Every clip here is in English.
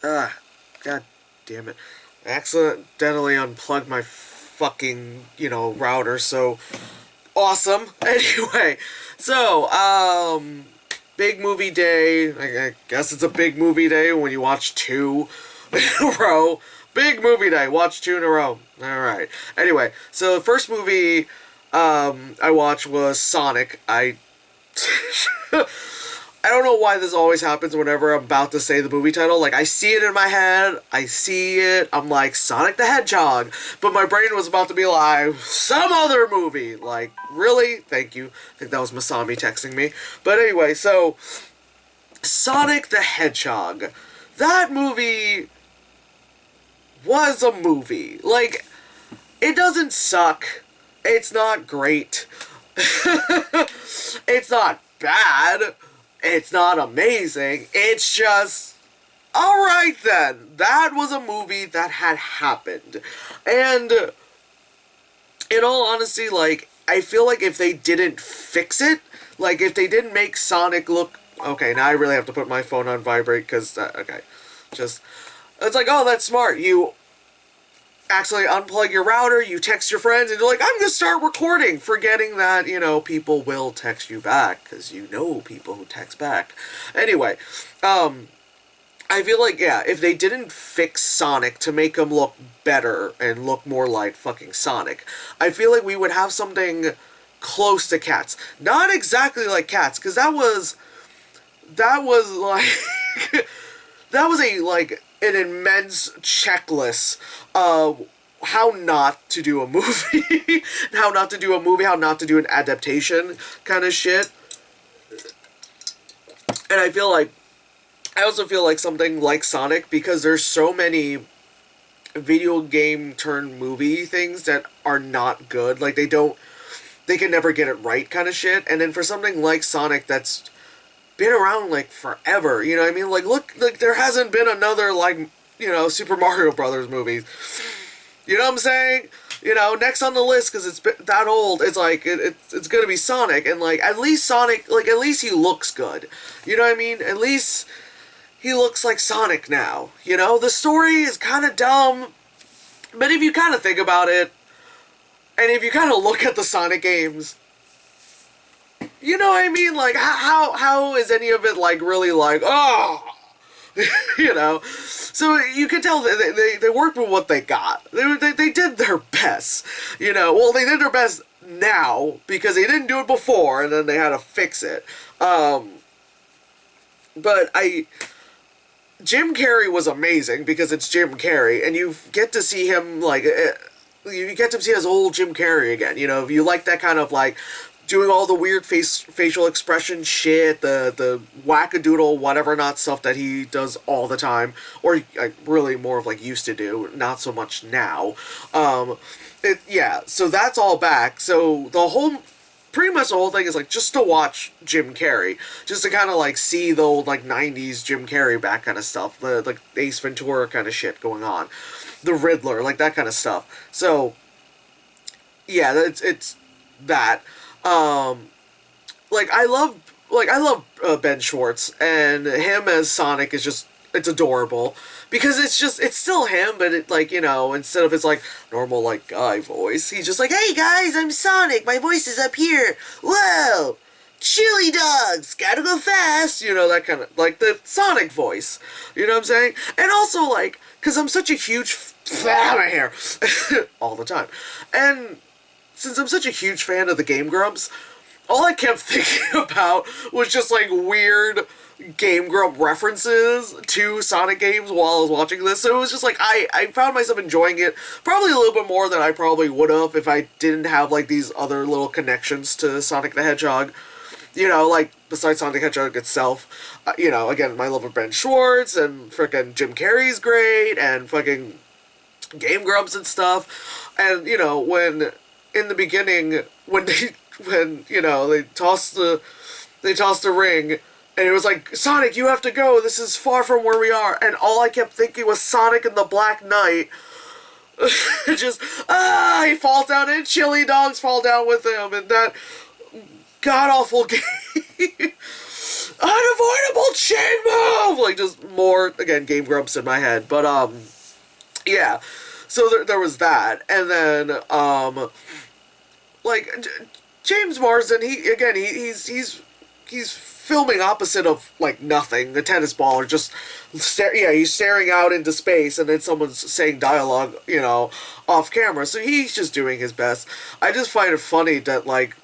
Ah, god damn it. I accidentally unplugged my fucking, router, so awesome. Anyway, so, big movie day. I guess it's a big movie day when you watch two in a row. Big movie day. Watch two in a row. Alright. Anyway, so the first movie I watched was Sonic. I don't know why this always happens whenever I'm about to say the movie title. Like, I see it in my head, I see it, I'm like, Sonic the Hedgehog. But my brain was about to be like, some other movie. Like, really? Thank you. I think that was Masami texting me. But anyway, so, Sonic the Hedgehog. That movie was a movie. Like, it doesn't suck. It's not great. It's not bad. It's not amazing. It's just, alright then. That was a movie that had happened. And, in all honesty, like, I feel like if they didn't fix it, like, if they didn't make Sonic look... Okay, now I really have to put my phone on vibrate, because, okay. Just, it's like, oh, that's smart. You actually unplug your router, you text your friends, and you're like, I'm gonna start recording, forgetting that, people will text you back, because you know people who text back. Anyway, I feel like, yeah, if they didn't fix Sonic to make him look better and look more like fucking Sonic, I feel like we would have something close to Cats. Not exactly like Cats, because that was like, that was an immense checklist of how not to do a movie, how not to do an adaptation kind of shit. And I also feel like something like Sonic, because there's so many video game turned movie things that are not good. Like, they can never get it right kind of shit. And then for something like Sonic that's been around, like, forever, you know what I mean? Like, look, like, there hasn't been another, like, Super Mario Brothers movie. You know what I'm saying? Next on the list, because it's been that old, it's like, it's gonna be Sonic, and, like, at least Sonic, like, at least he looks good. You know what I mean? At least he looks like Sonic now, The story is kind of dumb, but if you kind of think about it, and if you kind of look at the Sonic games, you know what I mean? Like, how is any of it, like, really, like, oh, So you can tell they worked with what they got. They did their best, Well, they did their best now, because they didn't do it before, and then they had to fix it. But Jim Carrey was amazing, because it's Jim Carrey, and you get to see him, like, you get to see his old Jim Carrey again, If you like that kind of, like, doing all the weird facial expression shit, the wackadoodle whatever not stuff that he does all the time, or like, really more of like used to do, not so much now. Yeah, so that's all back. So pretty much the whole thing is like just to watch Jim Carrey, just to kind of like see the old like 90s Jim Carrey back kind of stuff, the like Ace Ventura kind of shit going on, the Riddler, like that kind of stuff. So yeah, it's that. I love Ben Schwartz, and him as Sonic is just, it's adorable, because it's still him, but it, like, instead of his, like, normal, like, guy voice, he's just like, hey guys, I'm Sonic, my voice is up here, whoa, chili dogs, gotta go fast, that kind of, like, the Sonic voice, you know what I'm saying? And also, like, because I'm such a huge fan of hair, all the time, and since I'm such a huge fan of the Game Grumps, all I kept thinking about was just, like, weird Game Grump references to Sonic games while I was watching this. So it was just, like, I found myself enjoying it probably a little bit more than I probably would have if I didn't have, like, these other little connections to Sonic the Hedgehog. Like, besides Sonic the Hedgehog itself. Again, my love of Ben Schwartz, and frickin' Jim Carrey's great, and fucking Game Grumps and stuff. And, when... in the beginning, when they tossed the ring, and it was like, Sonic, you have to go, this is far from where we are, and all I kept thinking was Sonic and the Black Knight. Just, he falls down, and chili dogs fall down with him, and that god-awful game. unavoidable chain move, like just more again Game Grumps in my head, but yeah. So there was that, and then like James Marsden, he's filming opposite of like nothing, the tennis ball, or just he's staring out into space, and then someone's saying dialogue, off camera. So he's just doing his best. I just find it funny that like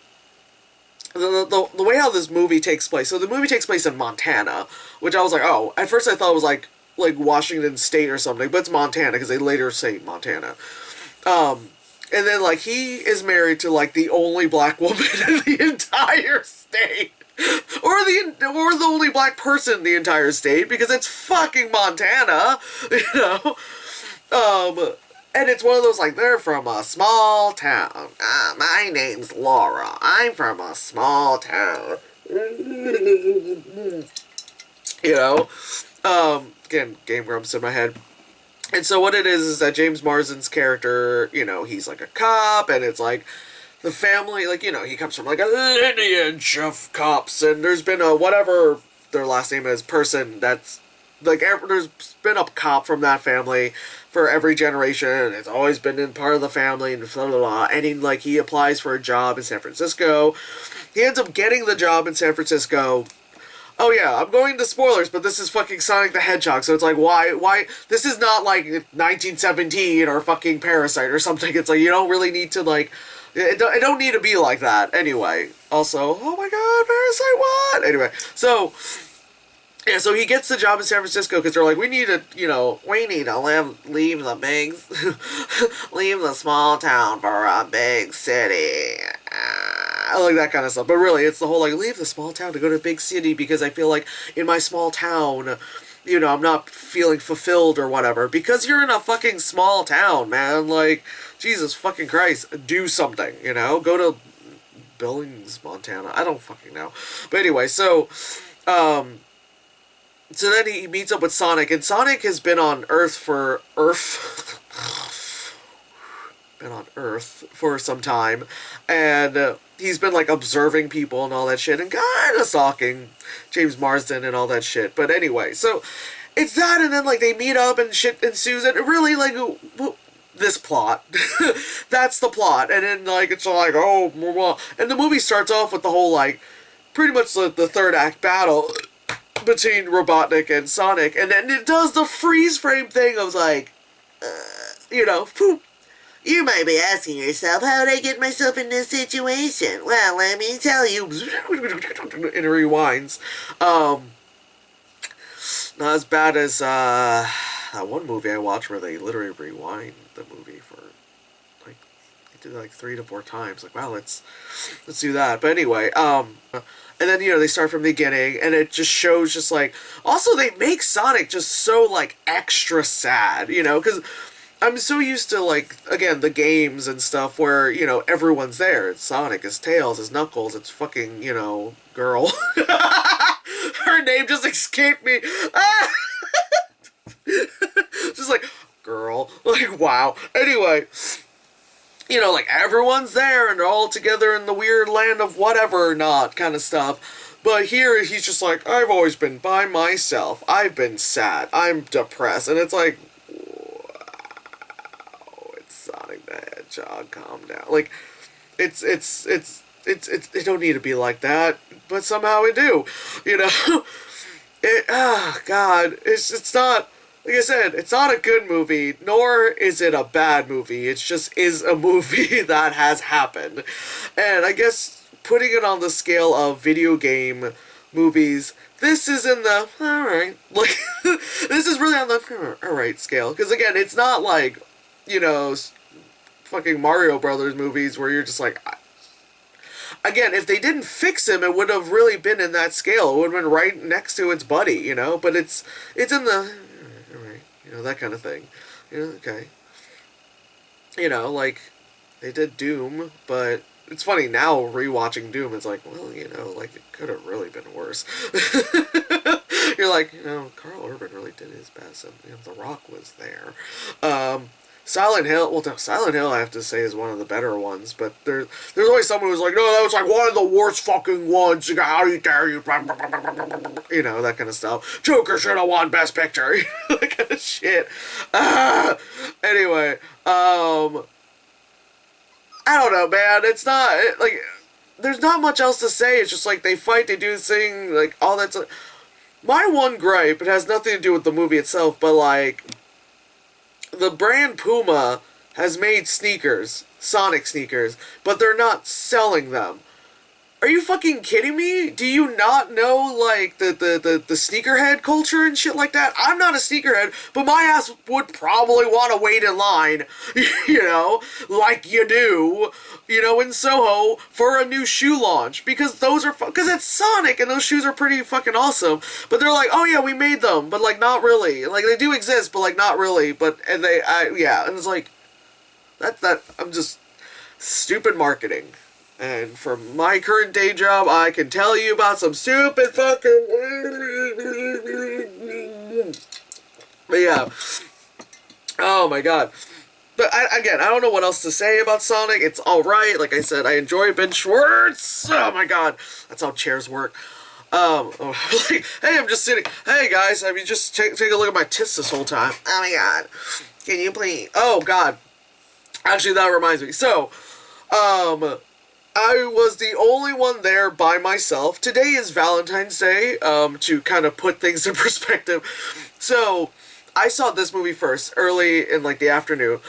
the way how this movie takes place. So the movie takes place in Montana, which I was like, oh, at first I thought it was like Washington State or something, but it's Montana because they later say Montana. And then like he is married to like the only black woman in the entire state. Or the only black person in the entire state, because it's fucking Montana, and it's one of those like, they're from a small town. My name's Laura. I'm from a small town. Again, Game Grumps in my head. And so what it is that James Marsden's character, he's like a cop, and it's like the family, like, he comes from like a lineage of cops, and there's been a whatever their last name is person that's like, there's been a cop from that family for every generation, and it's always been in part of the family, and blah blah blah. And he applies for a job in San Francisco. He ends up getting the job in San Francisco. Oh yeah, I'm going to spoilers, but this is fucking Sonic the Hedgehog, so it's like, why, this is not like 1917 or fucking Parasite or something. It's like, you don't really need to, like, it don't need to be like that, anyway. Also, oh my god, Parasite, what? Anyway, so, yeah, so he gets the job in San Francisco, because they're like, we need to leave the big, leave the small town for a big city. I like that kind of stuff. But really, it's the whole, like, leave the small town to go to a big city, because I feel like in my small town, I'm not feeling fulfilled or whatever. Because you're in a fucking small town, man. Like, Jesus fucking Christ, do something, Go to Billings, Montana. I don't fucking know. But anyway, so then he meets up with Sonic, and Sonic has been on Earth for some time, and he's been like observing people and all that shit, and kind of stalking James Marsden and all that shit. But anyway, so it's that, and then like they meet up and shit ensues, and really like this plot, that's the plot, and then like it's like, oh, well, and the movie starts off with the whole like pretty much the third act battle between Robotnik and Sonic, and then it does the freeze frame thing. I was like, poop. You might be asking yourself, how did I get myself in this situation? Well, let me tell you. And it rewinds. Not as bad as that one movie I watched where they literally rewind the movie for like, they did it like 3 to 4 times. Like, wow, let's do that. But anyway, and then, they start from the beginning, and it just shows just, like... Also, they make Sonic just so, like, extra sad, because I'm so used to, like, again, the games and stuff where, everyone's there. It's Sonic, it's Tails, it's Knuckles, it's fucking, girl. Her name just escaped me. Just like, girl. Like, wow. Anyway... like, everyone's there, and they're all together in the weird land of whatever or not kind of stuff. But here, he's just like, I've always been by myself. I've been sad. I'm depressed. And it's like, wow, it's Sonic the Hedgehog. Calm down. Like, it don't need to be like that, but somehow it do. God, it's not... Like I said, it's not a good movie, nor is it a bad movie. It just is a movie that has happened. And I guess putting it on the scale of video game movies, this is in the, alright. Like, this is really on the, alright scale. Because again, it's not like, fucking Mario Brothers movies where you're just like... Again, if they didn't fix him, it would have really been in that scale. It would have been right next to its buddy, But it's in the... that kind of thing. Okay. Like, they did Doom, but it's funny now, rewatching Doom, it's like, well, like, it could have really been worse. You're like, Carl Urban really did his best, and The Rock was there. Silent Hill, well, no, Silent Hill, I have to say, is one of the better ones, but there's always someone who's like, no, that was like one of the worst fucking ones. How do you dare you? That kind of stuff. Joker should have won Best Picture. That kind of shit. Anyway, I don't know, man. It's not, there's not much else to say. It's just like they fight, they do this thing, like, all that's. My one gripe, it has nothing to do with the movie itself, but like, the brand Puma has made sneakers, Sonic sneakers, but they're not selling them. Are you fucking kidding me? Do you not know, like, the sneakerhead culture and shit like that? I'm not a sneakerhead, but my ass would probably want to wait in line, like you do, in Soho for a new shoe launch. Because because it's Sonic and those shoes are pretty fucking awesome. But they're like, oh yeah, we made them, but like, not really. Like, they do exist, but like, not really. And it's like, I'm just, stupid marketing. And from my current day job, I can tell you about some stupid fucking... But yeah. Oh my god. But I don't know what else to say about Sonic. It's alright. Like I said, I enjoy Ben Schwartz. Oh my god. That's how chairs work. Hey, I'm just sitting... Hey guys, have you just take a look at my tits this whole time? Oh my god. Can you please... Oh god. Actually, that reminds me. So, I was the only one there by myself. Today is Valentine's Day, to kind of put things in perspective. So, I saw this movie first, early in, like, the afternoon.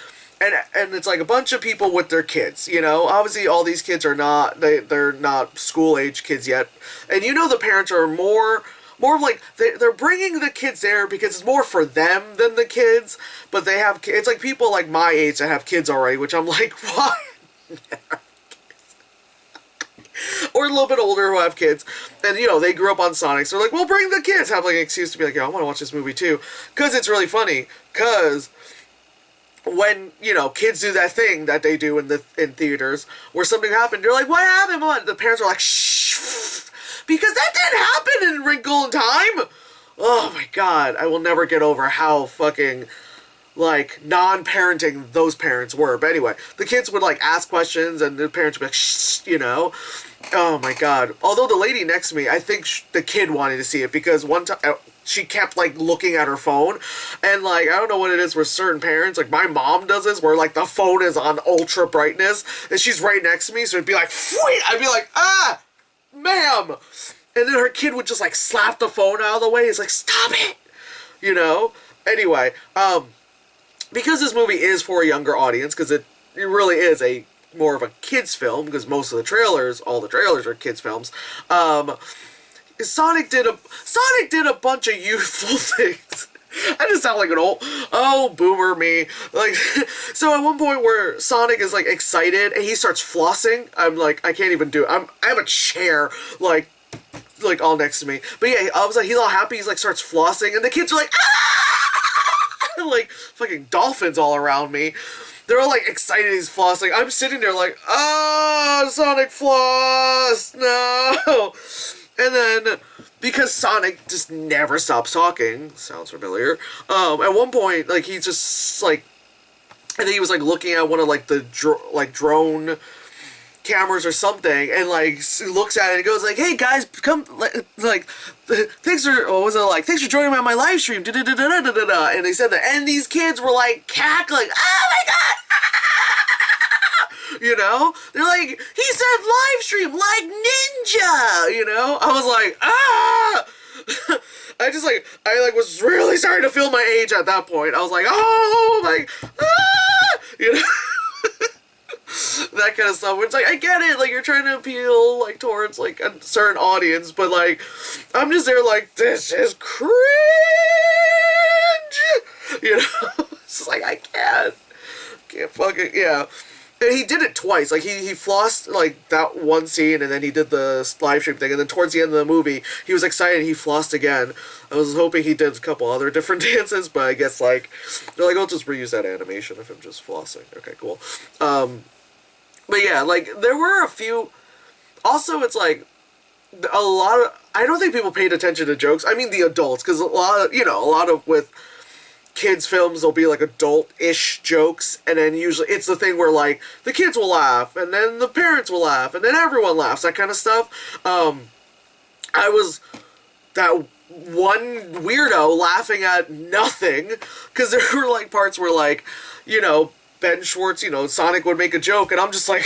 And it's, like, a bunch of people with their kids, Obviously, all these kids are not, they're not school-age kids yet. And the parents are more of, like, they're bringing the kids there because it's more for them than the kids. But they have, it's, like, people, like, my age that have kids already, which I'm like, why? Or a little bit older who have kids, and they grew up on Sonic, so they're like, well, bring the kids, have like an excuse to be like, I want to watch this movie too, because it's really funny, because when, kids do that thing that they do in theaters, where something happened, you're like, what happened? The parents are like, shh, because that didn't happen in Wrinkle in Time. Oh my god, I will never get over how fucking, like, non-parenting those parents were. But anyway, the kids would, like, ask questions, and the parents would be like, shh, Oh my god. Although the lady next to me, I think the kid wanted to see it, because one time, she kept, like, looking at her phone, and, like, I don't know what it is with certain parents, like, my mom does this, where, like, the phone is on ultra brightness, and she's right next to me, so it'd be like, Phew! I'd be like, ma'am! And then her kid would just, like, slap the phone out of the way, it's like, stop it! Anyway, because this movie is for a younger audience, because it really is more of a kids film, because most of all the trailers are kids films. Sonic did a bunch of youthful things. I just sound like an boomer me. Like, so at one point where Sonic is like excited and he starts flossing, I'm like, I can't even do it. I have a chair like all next to me. But yeah, I was like, he's all happy. He's like starts flossing, and the kids are like, ah! Like fucking dolphins all around me. They're all, like, excited he's flossing. I'm sitting there like, Sonic floss, no! And then, because Sonic just never stops talking, sounds familiar, at one point, like, he's just, like, I think he was, like, looking at one of, like, the, drone cameras or something, and, like, looks at it and goes, like, hey, guys, come, like, thanks for joining me on my live stream, da-da-da-da-da-da-da, and they said that, and these kids were, like, cackling, oh my god, they're like, he said live stream, like ninja, I was like, I was really starting to feel my age at that point. I was like, oh, like, that kind of stuff. It's like, I get it, like, you're trying to appeal, like, towards, like, a certain audience, but, like, I'm just there, like, this is cringe! It's just like, I can't fucking, yeah. And he did it twice, like, he flossed, like, that one scene, and then he did the live stream thing, and then towards the end of the movie, he was excited, he flossed again. I was hoping he did a couple other different dances, but I guess, like, they're like, I'll just reuse that animation of him just flossing. Okay, cool. But yeah, like, there were a few... Also, it's like, a lot of, I don't think people paid attention to jokes. I mean the adults, because a lot of, a lot of with kids films there'll be like adult-ish jokes, and then usually it's the thing where like the kids will laugh and then the parents will laugh and then everyone laughs, that kind of stuff. I was that one weirdo laughing at nothing, because there were like parts where like, Ben Schwartz, Sonic would make a joke and I'm just like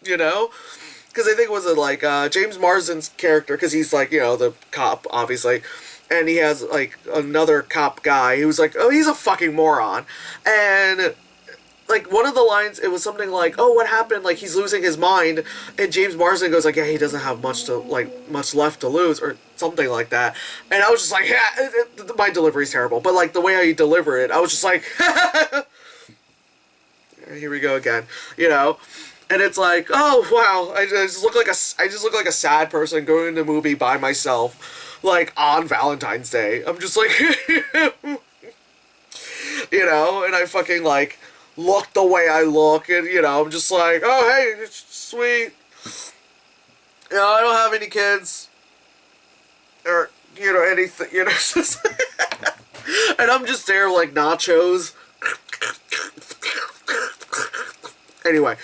because I think it was like James Marsden's character, because he's like, the cop, obviously, and he has like another cop guy who's like, oh, he's a fucking moron, and like one of the lines, it was something like, oh, what happened, like he's losing his mind, and James Marsden goes like, yeah, he doesn't have much left to lose, or something like that, and I was just like, yeah, my delivery's terrible, but like the way I deliver it, I was just like here we go again, And it's like, oh wow, I just look like a sad person going to the movie by myself, like on Valentine's Day. I'm just like, and I fucking like look the way I look, and I'm just like, oh hey, it's sweet. I don't have any kids, or anything, and I'm just there like nachos. Anyway,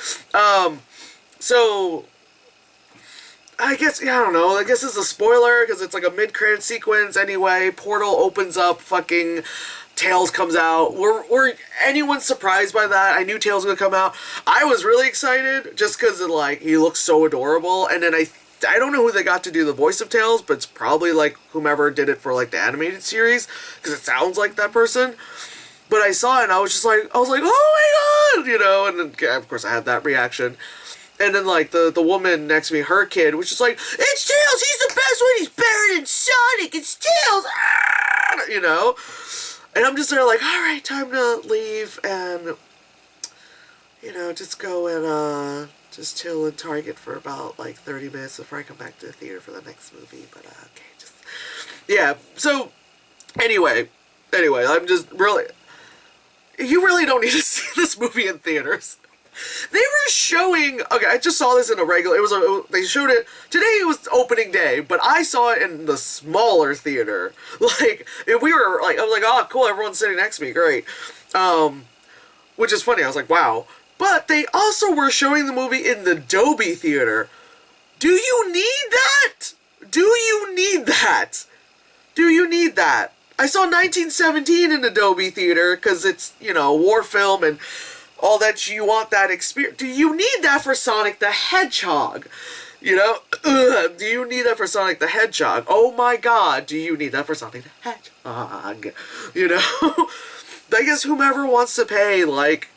so I guess, I don't know, I guess it's a spoiler because it's like a mid-credit sequence anyway. Portal opens up, fucking Tails comes out. Were anyone surprised by that? I knew Tails was gonna come out. I was really excited just because like he looks so adorable, and then I don't know who they got to do the voice of Tails, but it's probably like whomever did it for like the animated series, because it sounds like that person. But I saw it and I was like, oh my god, and then, yeah, of course I had that reaction. And then like the woman next to me, her kid, was just like, it's Tails, he's the best one, he's better than Sonic, it's Tails, And I'm just there like, alright, time to leave and, just go and just chill in Target for about like 30 minutes before I come back to the theater for the next movie. But okay, just, yeah, so anyway, I'm just really... You really don't need to see this movie in theaters. They were showing... Okay, I just saw this in a regular... They showed it... Today it was opening day, but I saw it in the smaller theater. Like, we were like... I was like, oh, cool, everyone's sitting next to me, great. Which is funny, I was like, wow. But they also were showing the movie in the Dolby Theater. Do you need that? Do you need that? Do you need that? I saw 1917 in the Dolby Theater because it's, war film and all that. You want that experience. Do you need that for Sonic the Hedgehog? Do you need that for Sonic the Hedgehog? Oh my god, do you need that for Sonic the Hedgehog? I guess whomever wants to pay, like,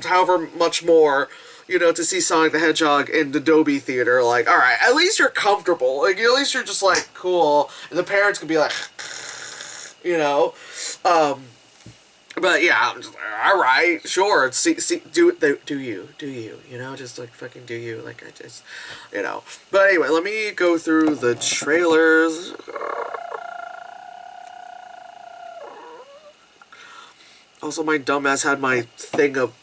however much more, to see Sonic the Hedgehog in the Dolby Theater, like, alright, at least you're comfortable. Like, at least you're just like, cool. And the parents could be like... but yeah, I'm just like, all right, sure, do you, just like fucking do you, like I just, But anyway, let me go through the trailers. Also, my dumbass had my thing of,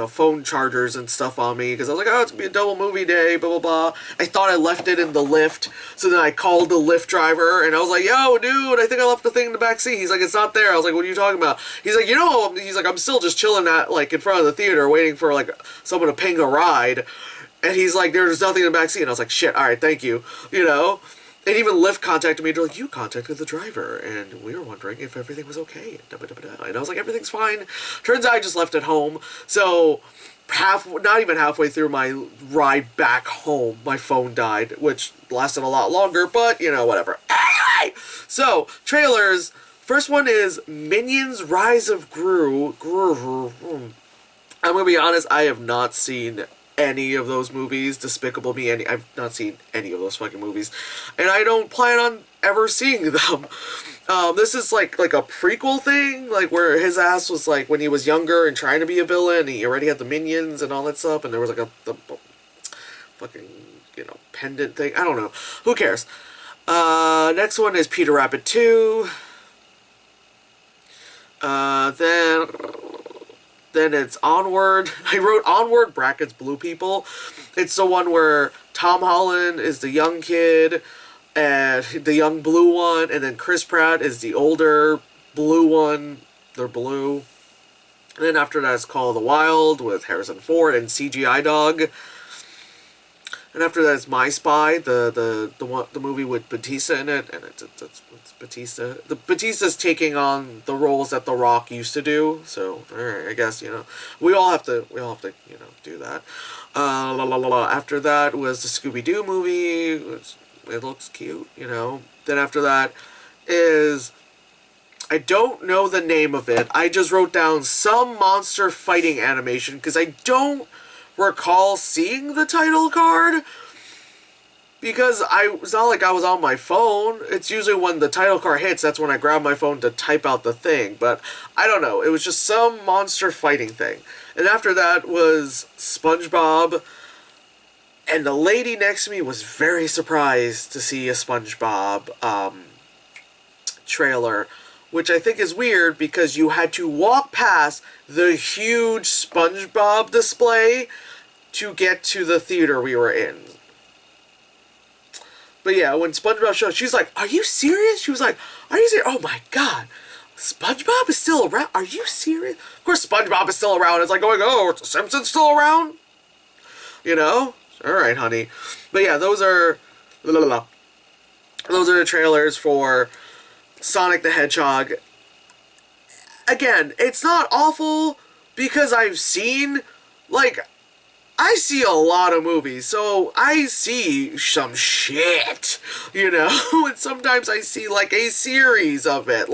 phone chargers and stuff on me, because I was like, oh, it's gonna be a double movie day, blah, blah, blah. I thought I left it in the lift, so then I called the Lyft driver, and I was like, yo, dude, I think I left the thing in the back seat. He's like, it's not there. I was like, what are you talking about? He's like, he's like, I'm still just chilling like, in front of the theater, waiting for, like, someone to ping a ride, and he's like, there's nothing in the back seat, and I was like, shit, alright, thank you, And even Lyft contacted me, they're like, you contacted the driver, and we were wondering if everything was okay, and I was like, everything's fine. Turns out I just left it home, so not even halfway through my ride back home, my phone died, which lasted a lot longer, but, whatever. Anyway, so, trailers. First one is Minions Rise of Gru. I'm gonna be honest, I have not seen any of those movies. Despicable Me, I've not seen any of those fucking movies, and I don't plan on ever seeing them. This is like a prequel thing, like where his ass was like when he was younger and trying to be a villain, he already had the minions and all that stuff, and there was like the fucking pendant thing. I don't know, who cares. Next one is Peter Rabbit 2. Then Then it's Onward. I wrote Onward brackets Blue People. It's the one where Tom Holland is the young kid and the young blue one, and then Chris Pratt is the older blue one. They're blue. And then after that, it's Call of the Wild with Harrison Ford and CGI Dog. And after that, it's My Spy, the movie with Batista in it, and it's Batista. The Batista's taking on the roles that The Rock used to do. So, all right, I guess we all have to do that. After that was the Scooby Doo movie. It looks cute, Then after that is, I don't know the name of it. I just wrote down some monster fighting animation because I don't recall seeing the title card, because it's not like I was on my phone. It's usually when the title card hits, that's when I grab my phone to type out the thing. But I don't know. It was just some monster fighting thing. And after that was SpongeBob. And the lady next to me was very surprised to see a SpongeBob trailer, which I think is weird because you had to walk past the huge SpongeBob display to get to the theater we were in. But yeah, when SpongeBob showed, she's like, "Are you serious?" She was like, "Are you serious? Oh my god, SpongeBob is still around? Are you serious?" Of course, SpongeBob is still around. It's like going, "Oh, is the Simpsons still around?" All right, honey. But yeah, those are the trailers for Sonic the Hedgehog. Again, it's not awful because I see a lot of movies, so I see some shit, and sometimes I see, a series of it.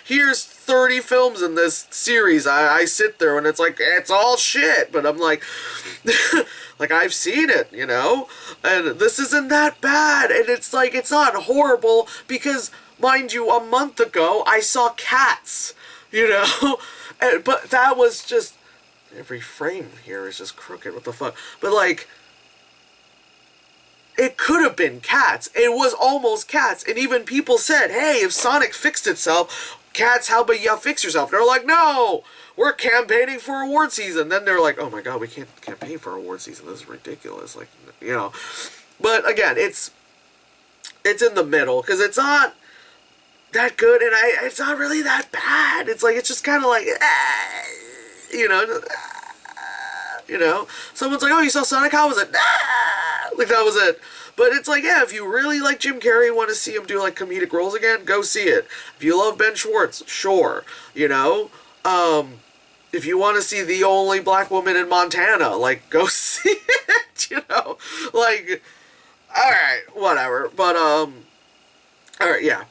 Here's 30 films in this series. I sit there and it's all shit, but I'm like, I've seen it, and this isn't that bad, and it's not horrible, because, mind you, a month ago, I saw Cats, but that was just, every frame here is just crooked. What the fuck? But, it could have been Cats. It was almost Cats. And even people said, hey, if Sonic fixed itself, Cats, how about you fix yourself? They're like, no! We're campaigning for award season. Then they're like, oh my god, we can't campaign for award season. This is ridiculous. But, again, it's in the middle. Because it's not that good, and it's not really that bad. It's just kind of someone's like, oh, you saw Sonic? How was it? That was it. But it's yeah, if you really like Jim Carrey, want to see him do comedic roles again, go see it. If you love Ben Schwartz, sure. If you want to see the only black woman in Montana, go see it. Alright, whatever. But alright, yeah.